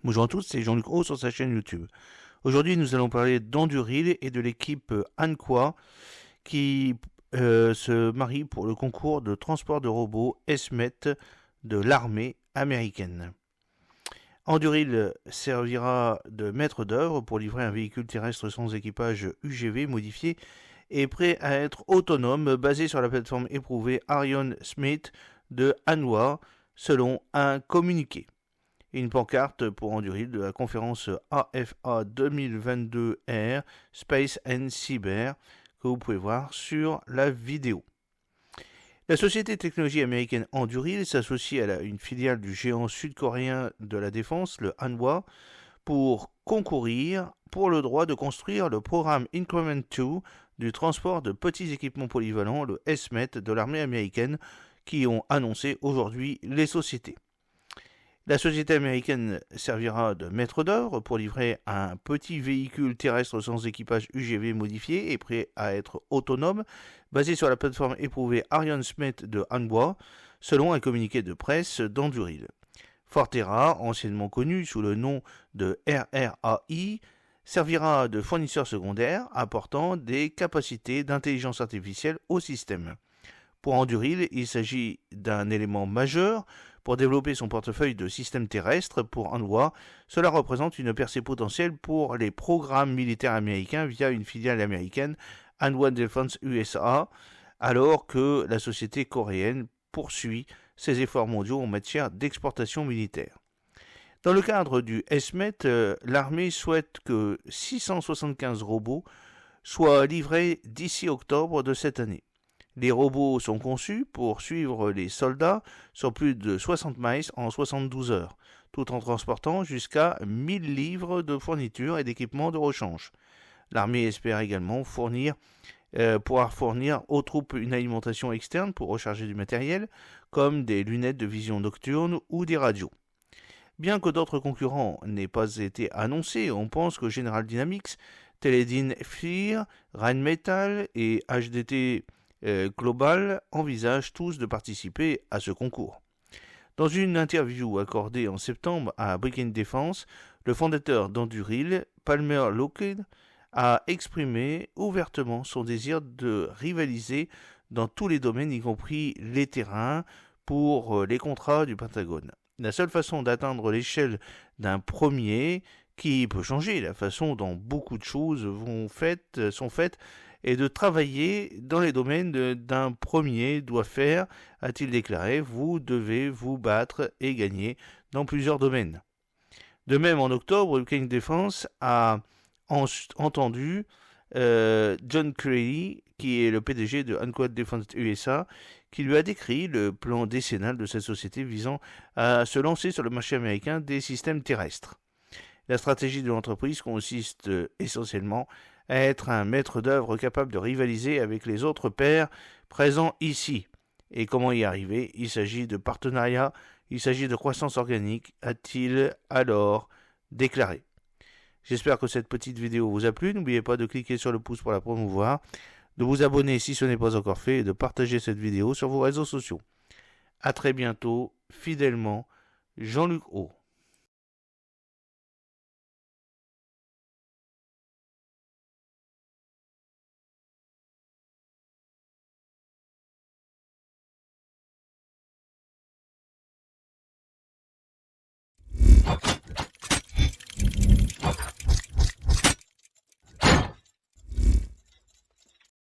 Bonjour à tous, c'est Jean-Luc Haut sur sa chaîne YouTube. Aujourd'hui, nous allons parler d'Anduril et de l'équipe Anqua qui se marie pour le concours de transport de robots ESMET de l'armée américaine. Anduril servira de maître d'œuvre pour livrer un véhicule terrestre sans équipage UGV modifié et prêt à être autonome, basé sur la plateforme éprouvée Arion Smith de Anwar, selon un communiqué. Une pancarte pour Anduril de la conférence AFA 2022R Space and Cyber que vous pouvez voir sur la vidéo. La société de technologie américaine Anduril s'associe à une filiale du géant sud-coréen de la défense, le Hanwha, pour concourir pour le droit de construire le programme Increment 2 du transport de petits équipements polyvalents, le ESMET de l'armée américaine, qui ont annoncé aujourd'hui les sociétés. La société américaine servira de maître d'œuvre pour livrer un petit véhicule terrestre sans équipage UGV modifié et prêt à être autonome, basé sur la plateforme éprouvée Arion Smith de Hanwha, selon un communiqué de presse d'Anduril. Forterra, anciennement connu sous le nom de RRAI, servira de fournisseur secondaire apportant des capacités d'intelligence artificielle au système. Pour Anduril, il s'agit d'un élément majeur pour développer son portefeuille de systèmes terrestres. Pour Hanwha, cela représente une percée potentielle pour les programmes militaires américains via une filiale américaine, Hanwha Defense USA, alors que la société coréenne poursuit ses efforts mondiaux en matière d'exportation militaire. Dans le cadre du ESMET, l'armée souhaite que 675 robots soient livrés d'ici octobre de cette année. Les robots sont conçus pour suivre les soldats sur plus de 60 miles en 72 heures, tout en transportant jusqu'à 1000 livres de fournitures et d'équipements de rechange. L'armée espère également pouvoir fournir aux troupes une alimentation externe pour recharger du matériel, comme des lunettes de vision nocturne ou des radios. Bien que d'autres concurrents n'aient pas été annoncés, on pense que General Dynamics, Teledyne FLIR, Rheinmetall et HDT Global envisagent tous de participer à ce concours. Dans une interview accordée en septembre à Breaking Defense, le fondateur d'Anduril, Palmer Lockheed, a exprimé ouvertement son désir de rivaliser dans tous les domaines, y compris les terrains, pour les contrats du Pentagone. La seule façon d'atteindre l'échelle d'un premier, qui peut changer la façon dont beaucoup de choses sont faites, et de travailler dans les domaines d'un premier doit faire, a-t-il déclaré. Vous devez vous battre et gagner dans plusieurs domaines. De même, en octobre, le King Defense a entendu John Crowley, qui est le PDG de Anqua Defense USA, qui lui a décrit le plan décennal de cette société visant à se lancer sur le marché américain des systèmes terrestres. La stratégie de l'entreprise consiste essentiellement à être un maître d'œuvre capable de rivaliser avec les autres pairs présents ici. Et comment y arriver? Il s'agit de partenariat, il s'agit de croissance organique, a-t-il alors déclaré. J'espère que cette petite vidéo vous a plu. N'oubliez pas de cliquer sur le pouce pour la promouvoir, de vous abonner si ce n'est pas encore fait et de partager cette vidéo sur vos réseaux sociaux. A très bientôt, fidèlement, Jean-Luc Haut.